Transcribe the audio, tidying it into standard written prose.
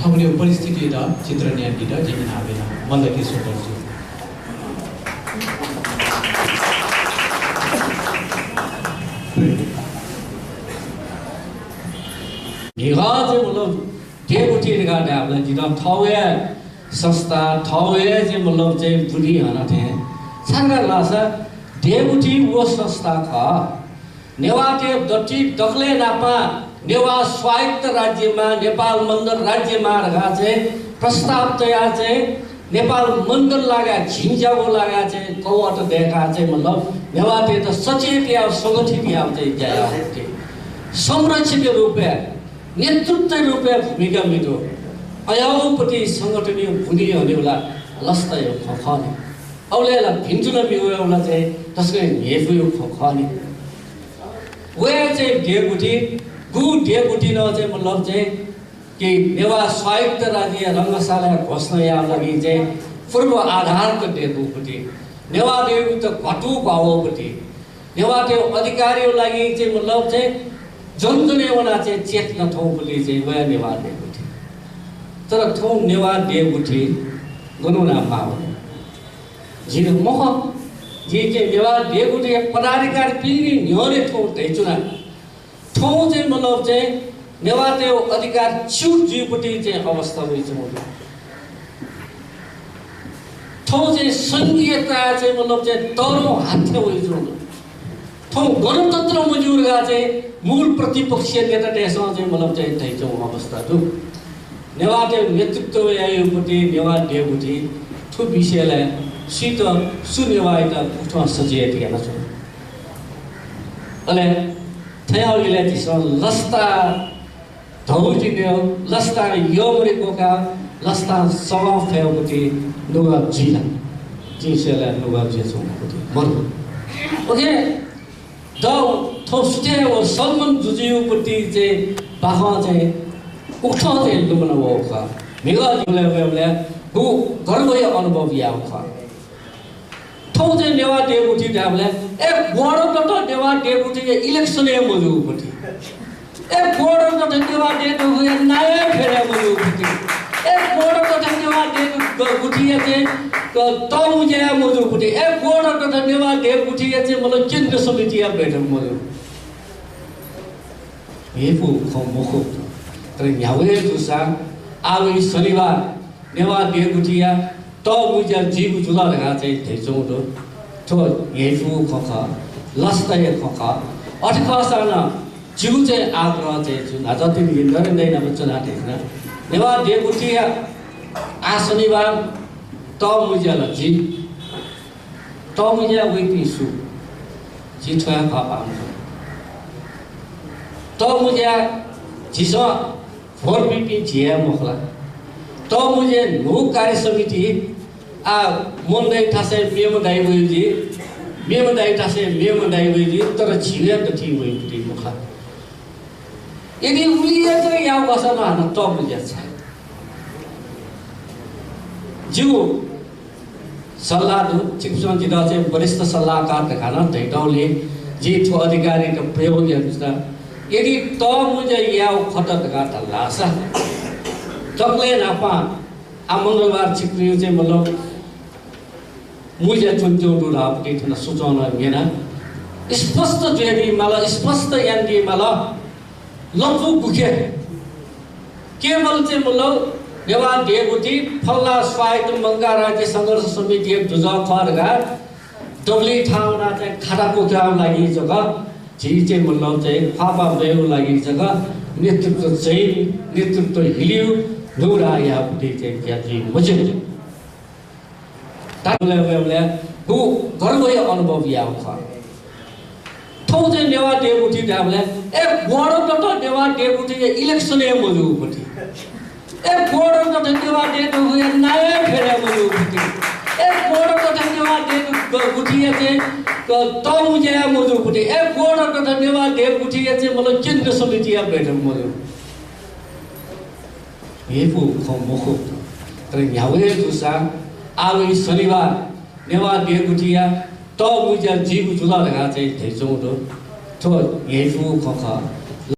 ठाउँले परिस्थिति र चित्र न्यायतिर जिम्मेन आवेन मल्लकी सोटरजी निगाज मतलब टेबुटी लगाने आपने जितना ठावे संस्था ठावे जे मतलब जे बुरी आना थे सांगा लासा टेबुटी वो संस्था का नेवाटे दट्टी दखले नापा नेवा स्वायत्त राज्यमा नेपाल मण्डल राज्यमा रहा चाहिँ प्रस्ताव तयार चाहिँ नेपाल मण्डल लगा झिन्जाको लगा चाहिँ कौवट देखा चाहिँ मतलब नेवाटे त सचेत या संगठित या चाहिँ जाया होते संरक्षक रूपे नेतृत्व रूपे भूमिका मितो अयाउपति संगठनीय भूमि हुनेला लस्ता यो खखने औलेला भिन्जुला बिउला चाहिँ त्यसको हेफु यो खखने वे चाहिँ डेपुटी गु डेपुटी न चाहिँ मतलब चाहिँ कि नेवा स्वायत्त राज्य रङ्गशाला घोषणा या लागि चाहिँ पूर्व आधारको डेपुटी नेवा देव त घटु भावपति नेवा देव अधिकारीको लागि चाहिँ मतलब चाहिँ जन्तुले वना चाहिँ चेतना ठाउँ बोली चाहिँ वे नेवा डेपुटी तर ठाउँ नेवा डेपुटी गनुना माव जिन मह जे चाहिँ नेवा डेपुटी पदाधिकारी पिनी न्योरे ठाउँ दैचुना ठाउँ चाहिँ मतलब चाहिँ नेवा देव अधिकार छुट जीवपट्टि चाहिँ अवस्था होइ छ ठाउँ चाहिँ संघीयता चाहिँ मतलब चाहिँ तरो हात होइ छ ठाउँ गणतन्त्र मजुरगा चाहिँ मूल प्रतिपक्षीय नेता त्यसमा चाहिँ मतलब चाहिँ दैचौँ अवस्था छु नेवा देव नेतृत्व आयोपट्टि नेवा देवपट्टि ठु विषयलाई सित सुनेवाइता उठ्न सजिएको थिएन छु अनि थयाउले त्यसमा लस्ता धौजिने लस्ता योमरेको का लस्ता सवा फेउपट्टि नुगा जिला जिसेला नुगा जेछौँ मर्नु ओके द थोस्टे ओ सलमन जुजिउपट्टि चाहिँ बाखा चाहिँ उठ चाहिँ लुमन वोका मेगा जुले वेले हु गर्वय अनुभव या खा ठौ चाहिँ नेवा डेपुटी डाबले ए बोर्ड त नेवा डेपुटी के इलेक्सन ए मजुपट्टि ए बोर्ड त नेवा डेपुटी नाय फेरे मजुपट्टि ए बोर्ड त नेवा डेपुटी चाहिँ त मुजे मजुपट्टि ए बोर्ड त नेवा डेपुटी चाहिँ मतलब केन्द्र समिति या बैठक मजु हेपु खमखो तर यावे जुसा आवे शनिबार नेवा डेपुटी या त मुजे जीव जुला लगा चाहिँ थैचौँ तो हेफु खखा लस्ता खखा अठखासन जिउ चाहिँ आग्रह चाहिँ जुन जति गरिँदैन बच्चन आटेन नेवा डेपुटी आ शनिबार त मुजेला जी त मुजे वेपी सु जी छोया पापा त मुजे जिसो फोर बीपी जिया मखला त मुझे नो कार्य समिति आ मोन्दै ठासे मेम दाइबुजी मेम दाइ ठासे मेम दाइबुजी तर छिया त थी वइ पुति मुखा यदि उलिए चाहिँ याव बसमा हान त बुझ्या छ जिउ सल्लाह दु चिप्सन जिदा चाहिँ वरिष्ठ सल्लाहकार देखान दैटौले जे ठो अधिकारी का प्रयोग हेर्नुस् यदि त मुझे याव खतत गाता लासा तकले नापा आ मंगलबार चिक्रियो चाहिँ मतलब मुझे चुन्चो डुरा अपने थना सुचाउन मेना स्पष्ट जेडी मला स्पष्ट यान्डी मला लम्फु गुखे केवल चाहिँ मतलब नेवा डेपुटी फल्ला स्वायत्त मंगा राज्य संघर्ष समिति दुजा खरगा डबली ठाउँना चाहिँ खाटाको काम लागि जग्गा जी चाहिँ मतलब चाहिँ फापा बेउ लागि जग्गा नेतृत्व चाहिँ नेतृत्व हिलियो नूरा या बुद्धि चाहिँ क्या जी मुझे ताले वेले हु गर्वय अनुभव या खा ठौ चाहिँ नेवा डेपुटी डाबले ए बोर्ड त नेवा डेपुटी के इलेक्सन ए मजुपट्टि ए बोर्ड त नेवा डेपुटी नाय फेरे मजुपट्टि ए बोर्ड त नेवा डेपुटी चाहिँ त मुझे मजुपट्टि ए बोर्ड त नेवा डेपुटी चाहिँ मतलब केन्द्र समिति या बैठक मजु हेपु खमखो तर यावे जुसा आवे शनिबार नेवा डेपुटी या त मुझे जीव जुला लगा चाहिँ थैचौँ तो हेपु खखा